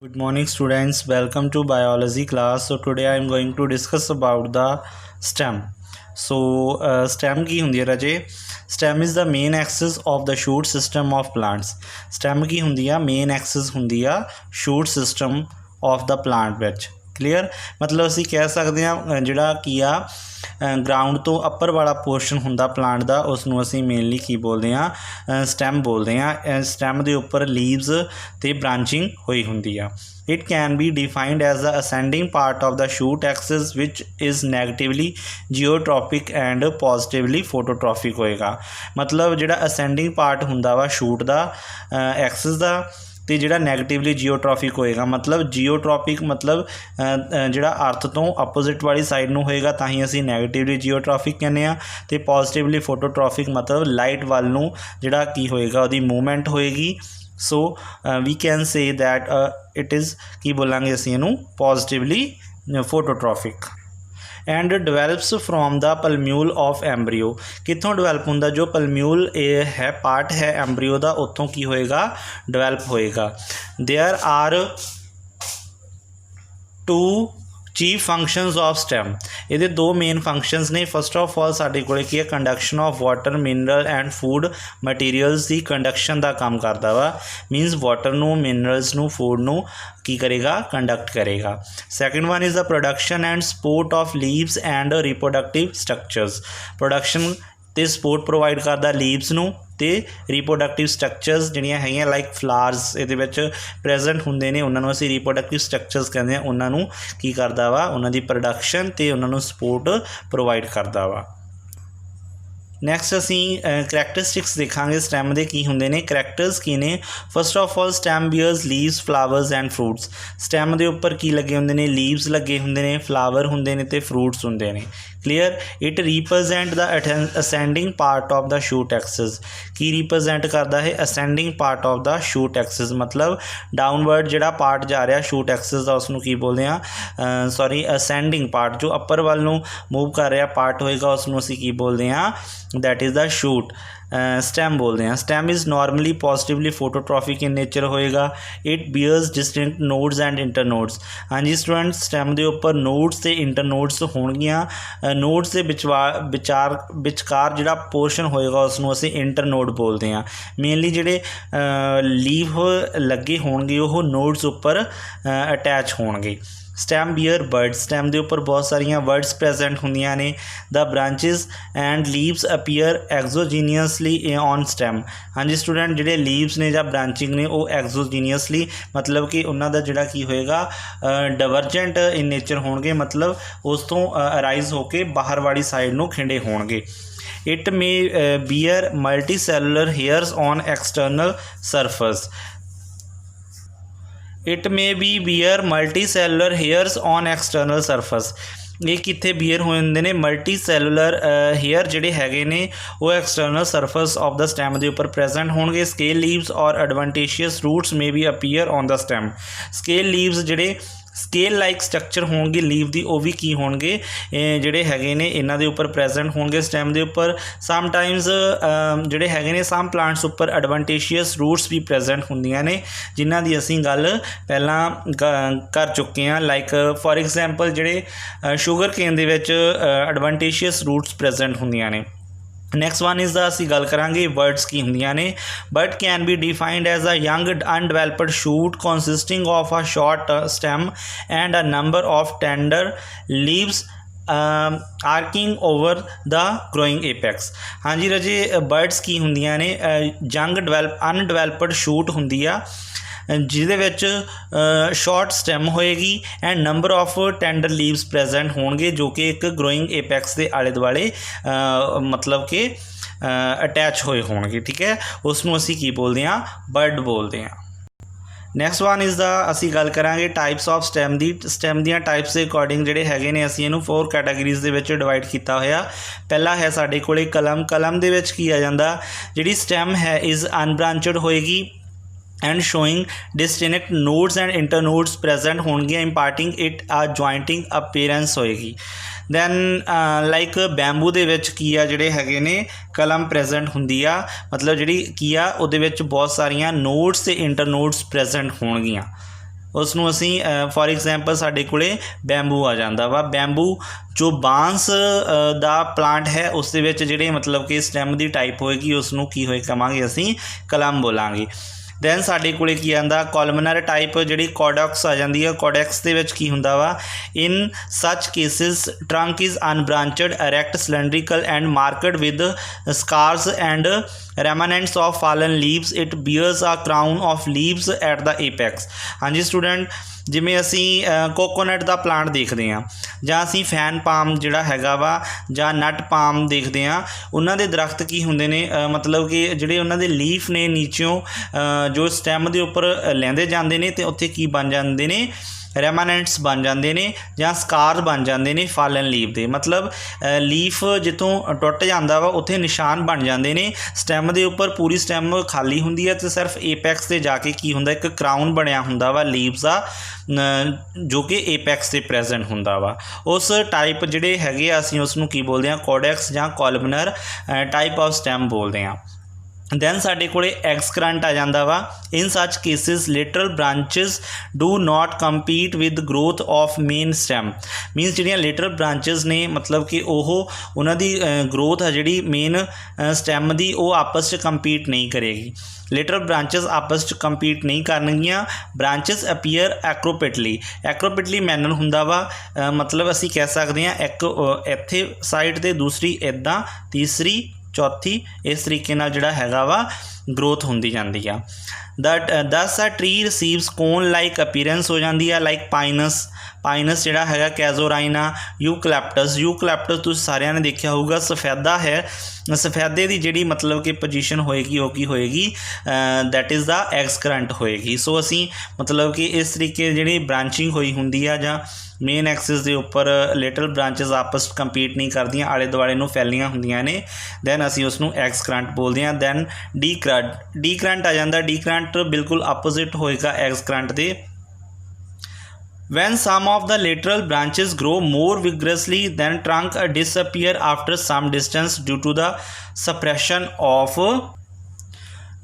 Good morning students, welcome to biology class. So today I am going to discuss about the stem. Stem की हुंदी है राजे? Stem is the main axis of the shoot system of plants. Stem की हुंदी है main axis हुंदी है shoot system of the plant ਵਿੱਚ clear मतलब ਅਸੀਂ ਕਹਿ ਸਕਦੇ ਹਾਂ ਜਿਹੜਾ ਕੀ ਆ ਗਰਾਊਂਡ ਤੋਂ ਅੱਪਰ ਵਾਲਾ ਪੋਰਸ਼ਨ ਹੁੰਦਾ ਪਲਾਂਟ ਦਾ ਉਸ ਨੂੰ ਅਸੀਂ ਮੇਨਲੀ ਕੀ ਬੋਲਦੇ ਹਾਂ ਸਟੈਮ ਬੋਲਦੇ ਹਾਂ ਸਟੈਮ ਦੇ ਉੱਪਰ ਲੀਵਸ ਤੇ ਬ੍ਰਾਂਚਿੰਗ ਹੋਈ ਹੁੰਦੀ ਆ it can be defined as the ascending part of the shoot axis which is negatively geotrophic and positively phototrophic होएगा मतलब जिहड़ा ascending part हुंदा वा shoot दा axis दा तो जोड़ा नैगेटिवली जियोट्रॉफिक होएगा मतलब जियोट्रॉपिक मतलब जोड़ा अर्थ तो अपोजिट वाली साइड में होएगा तां ही असीं नैगेटिवली जियोट्रॉफिक कहने आ ते पॉजिटिवली फोटोट्रॉफिक मतलब लाइट वाल नूं जोड़ा की होएगा उहदी मूवमेंट होएगी so we can say that it is की बोलांगे असीं इहनूं positively phototropic and develops from the plumule of embryo कितों डिवेलप होंदा जो पलम्यूल है पार्ट है एम्ब्रियो का उत्थों की होएगा डिवेलप होएगा there are two chief functions of stem ये दो मेन फंक्शनस ने फस्ट ऑफ ऑल साडे कोले की है conduction of water mineral and food materials की कंडक्शन का काम करता वा मीनस वाटर नू मिनरल्स नू फूड नू की करेगा कंडक्ट करेगा second one is the production and support of leaves and reproductive structures production ते सपोर्ट प्रोवाइड करता लीव्स नू ते रिप्रोडक्टिव स्ट्रक्चर्स जिहड़ियां हैगियां लाइक फ्लावर्स इहदे विच प्रेजेंट हुंदे ने उन्हां नूं असीं रिप्रोडक्टिव स्ट्रक्चर्स कहंदे आ उन्हां नूं की करदा वा उन्हां दी प्रोडक्शन ते उन्हां नूं सपोर्ट प्रोवाइड करदा वा नैक्सट असी करैक्टरिस्टिक्स देखांगे स्टैम दे की हुंदे ने करैक्टर्स की ने first of all stem bears leaves flowers and fruits stem दे उपर की लगे हुंदे ने लीव्स लगे हुंदे ने फ्लावर हुंदे ने ते फ्रूट्स हुंदे ने clear it represent the ascending part of the shoot axis की रिप्रजेंट करता है ascending part of the shoot axis मतलब डाउनवर्ड जिहड़ा पार्ट जा रहा शूट एक्सिस का उसनूं की बोलते हैं सॉरी असेंडिंग पार्ट जो अपर वाल नूं मूव कर रहा पार्ट होएगा उसनूं असीं की बोलते हैं that is the shoot stem बोलते हैं stem is normally positively phototropic in nature होएगा it bears distinct nodes and internodes हाँ जी स्टूडेंट स्टैम के उपर नोड्स ते इंटरनोड्स होणगियां नोड्स के विचकार जिहड़ा पोर्शन होएगा उसनूं असीं इंटरनोड बोलते हैं मेनली जिहड़े लीव लगे होणगे वो नोड्स उपर अटैच होणगे स्टैम बियर बर्ड स्टैम के उपर बहुत सारिया वर्ड्स प्रेजेंट होंदियां ने the branches and leaves appear exogenously on stem हाँ जी स्टूडेंट जिहड़े लीव्स ने या ब्रांचिंग ने वो एक्सोजीनियसली मतलब कि उन्हों का जिहड़ा की होएगा डाइवर्जेंट इन नेचर होणगे मतलब उस तो अराइज होके बाहर वाली साइड नूं खिंडे होणगे it may bear multicellular hairs on external surface it may be bear multicellular hairs on external surface ये कितने बियर हो जाते हैं मल्टी सैलुलर हेयर जिहड़े हैगे ने वो external surface of the stem के उपर प्रेजेंट होणगे स्केल लीव्स और adventitious roots may be appear on the stem scale leaves जिहड़े स्केल लाइक स्ट्रक्चर होणगे लीव दी वो भी की होणगे जिहड़े हैगे ने इन्हां दे उपर प्रेजेंट होणगे स्टैम दे उपर समटाइम्स जिहड़े हैगे ने सम प्लांट्स उपर एडवांटेशियस रूट्स भी प्रेजेंट हुंदियां ने जिन्हां दी असीं गल पहलां कर चुके हैं लाइक फॉर एग्जाम्पल जिहड़े शुगर केन दे विच एडवांटेशियस रूट्स प्रेजेंट हुंदियां ने नैक्सट वन इज़ द असी गल करांगे वर्ड्स की होंदियां ने bud can be defined as a young undeveloped shoot consisting of a short stem and a number of tender leaves arching over the growing apex हाँ जी रजे बर्ड्स की होंदियां ने यंग अनडिवेलप्ड शूट होंदी आ जिहदे विच शॉर्ट स्टैम होएगी and number of tender leaves present होणगे जो कि एक ग्रोइंग एपेक्स के आले दुआले मतलब कि अटैच होए होणगे ठीक है उसनूं असीं की बोलते हैं बर्ड बोलते हैं नैक्सट वन इज़ द असी गल करांगे टाइप्स ऑफ स्टैम दी स्टैम दियां टाइप्स के अकॉर्डिंग जिहड़े हैगे ने असीं इहनूं 4 कैटागरीज़ दे विच डिवाइड कीता होया पहला है साडे कोले कलम कलम दे विच की आ जांदा जिहड़ी स्टैम है इज़ अनब्रांचड होएगी and showing distinct nodes and internodes present होंगे imparting it a jointing appearance होएगी दैन लाइक बैम्बू दे विच की आ जिहड़े हैगे ने कलम प्रेजेंट हुंदी आ मतलब जिहड़ी की आ उहदे विच बहुत सारियां नोड्स ते इंटरनोड्स प्रेजेंट होणगियां उसनूं असीं फॉर एग्जाम्पल साडे कोले बैम्बू आ जांदा वा। बैम्बू जो बांस दा प्लांट है उस दे विच जिहड़े मतलब कि स्टैम दी टाइप होएगी उसनूं की होए कवांगे असीं कलम बोलांगे। दैन साडे कोले की आंदा कॉलमनर टाइप जिहड़ी कॉडक्स आ जांदी है। कॉडक्स दे विच की हुंदा वा in such cases trunk is unbranched erect cylindrical and marked with scars and remnants of fallen leaves it bears a crown of leaves at the apex. हाँ जी स्टूडेंट, जिमें असी कोकोनट का प्लांट देखते हैं जां असी फैन पाम जिहड़ा हैगा वा जां नट पाम देखते हैं, उन्हां दे दरख्त की हुंदे ने मतलब कि जिहड़े उन्हां दे लीफ ने नीचों जो स्टैम दे उपर लैंदे जांदे ने ते उत्थे की बन जांदे ने रेमानेंट्स बन जाते हैं जां स्कार बन जाते हैं फॉलन लीफ के। मतलब लीफ जितों टुट जाता वा उत्थे निशान बन जाते हैं स्टैम के उपर। पूरी स्टैम खाली हुंदी है तो सिर्फ एपैक्स से जाके की हुंदा एक क्राउन बनया हुंदा वा लीव्स का जो कि एपैक्स से प्रेजेंट हुंदा वा। उस टाइप जिहड़े हैगे असीं उसनूं की बोलते हैं कॉडेक्स जां कॉलमनर टाइप ऑफ स्टैम बोलते हैं। दैन साडे कोले एक्सक्रंट आ जांदा वा। In such cases lateral branches do not compete with growth of main stem. Means जिहड़ियां लेटरल ब्रांचेस ने मतलब कि ओह उन्हां दी ग्रोथ है जिहड़ी मेन स्टैम दी वो आपस च कंपीट नहीं करेगी। लेटरल ब्रांचेस आपस च कंपीट नहीं करनगियां। Branches appear acropetally. Acropetally manner हुंदा वा मतलब असीं कह सकते हैं एक इत्थे साइड ते दूसरी इदां तीसरी चौथी इस तरीके नाल जिहड़ा हैगा वा ग्रोथ हुंदी जांदी आ। दैट दस a tree receives cone like appearance हो जाती है लाइक पाइनस। पाइनस जिहड़ा हैगा कैजोराइना। यूकलैप्टस। यूकलैप्टस तुसीं सारिਆਂ ने देखा होगा सफेदा है। सफेदे की जिहड़ी मतलब कि पोजीशन होएगी वो की होएगी दैट इज़ द एक्सक्रंट होएगी। सो असी मतलब कि इस तरीके जिहड़ी ब्रांचिंग होई हुंदी आ जां मेन एक्सिस के उपर लिटल ब्रांचेस आपस कंपीट नहीं करदियां आले दुआले नूं फैलियां हुंदियां ने दैन असी उसनूं एक्सक्रंट बोलते हैं। Then decurrent. Decurrent आ जांदा। डी करंट बिल्कुल अपोजिट होएगा एक्सक्रंट दे। When some of the lateral branches grow more vigorously than trunk disappear after some distance due to the suppression of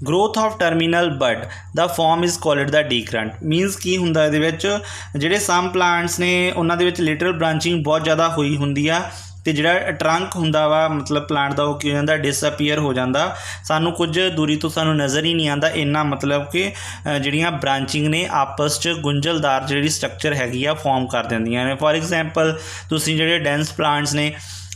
growth of terminal bud, the form is called the decurrent। मीनस की हुंदा इहदे विच जिहड़े some plants ने उन्हां दे विच lateral branching बहुत ज़्यादा हुई हुंदी आ तो जिहड़ा ट्रंक हुंदा वा मतलब प्लांट का वो की हो जाता डिसअपीयर हो जाता। सानू कुछ दूरी तो सानू नज़र ही नहीं आता इन्ना मतलब कि जिहड़ियां ब्रांचिंग ने आपस च गुंझलदार जिहड़ी स्ट्रक्चर हैगी आ फॉर्म कर दिंदियां ने। फॉर एग्जाम्पल तुसीं जिहड़े डेंस प्लांट्स ने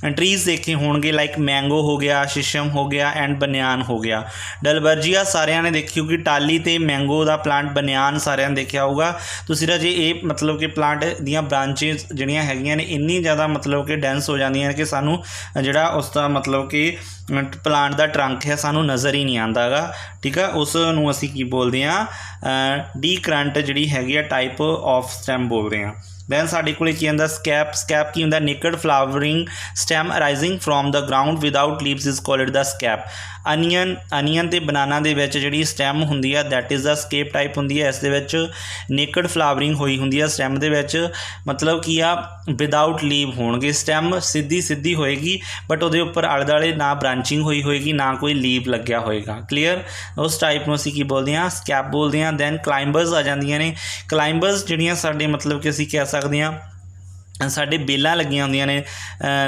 ट्रीज़ देखे होंगे लाइक मैंगो हो गया, शीशम हो गया एंड बनियान हो गया। डलबर्जिया सारिਆਂ ने देखी होगी। टाली ते मैंगो का प्लांट बनियान सारिਆਂ ने देखा होगा। तुसीं राजे ये मतलब कि प्लांट दियां ब्रांचेस जिहड़ियां हैगियां ने इन्नी ज़्यादा मतलब कि डेंस हो जांदियां कि सानू जिहड़ा उसका मतलब कि प्लांट का ट्रंक है सानू नज़र ही नहीं आता गा। ठीक है, उस नूं असीं की बोलते हैं डी करंट जिहड़ी हैगी आ टाइप ऑफ स्टैम बोलते हैं। दैन साडे कोले की आंदा स्कैप। स्कैप की हुंदा naked flowering stem arising from the ground without leaves is called the scape. Onion onion ते बनाना दे विच जिहड़ी स्टैम हुंदी आ that is the scape type हुंदी है। इस दे विच नेकड फ्लावरिंग होई हुंदी है स्टैम दे विच मतलब की आ विदाउट लीव होणगे। स्टैम सीधी सीधी होएगी बट उहदे उपर आले दुआले ना ब्रांचिंग होई होएगी ना कोई लीव लग्या होएगा। क्लीयर, उस टाइप नूं असीं की बोलदे हां स्कैप बोलदे हां। दैन क्लाइंबर्स आ जांदियां ने। क्लाइंबर्स जिहड़ियां साडे मतलब कि असीं कह सकते हैं साडे बेलां लगियां हुंदियां ने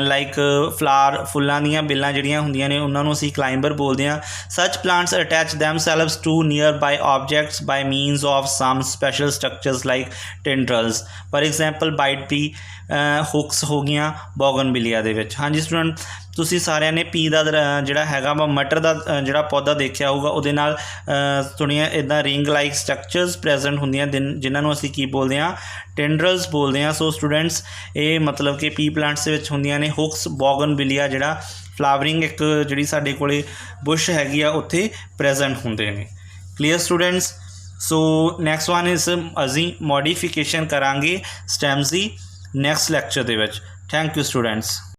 लाइक फ्लावर फुल्लां दियां बेलां जिहड़ियां हुंदियां ने उन्हां नूं असीं क्लाइंबर बोलदे हां। Such plants attach themselves to nearby objects by means of some special structures like tendrils. For example बाइट पी हुक्स हो गई बोगनविलिया दे विच। हाँ जी स्टूडेंट, तुसीं सारिਆਂ ने पी का जिहड़ा हैगा वा मटर का जिहड़ा पौधा देखा होगा उहदे नाल थोड़ियां इदां रिंग लाइक स्ट्रक्चर्स प्रेजेंट हुंदियां जिन्हां नूं असीं की बोलदे हां टेंड्रल्स बोलदे हां। सो स्टूडेंट्स ये मतलब कि पी प्लांट्स दे विच हुंदियां ने हुक्स बोगनविलिया जिहड़ा फ्लावरिंग एक जिहड़ी साडे कोले बुश हैगी आ उत्थे प्रेजेंट हुंदे ने। Clear students, so next one is असीं मॉडिफिकेशन करांगे stamps the next lecture they which. Thank you students.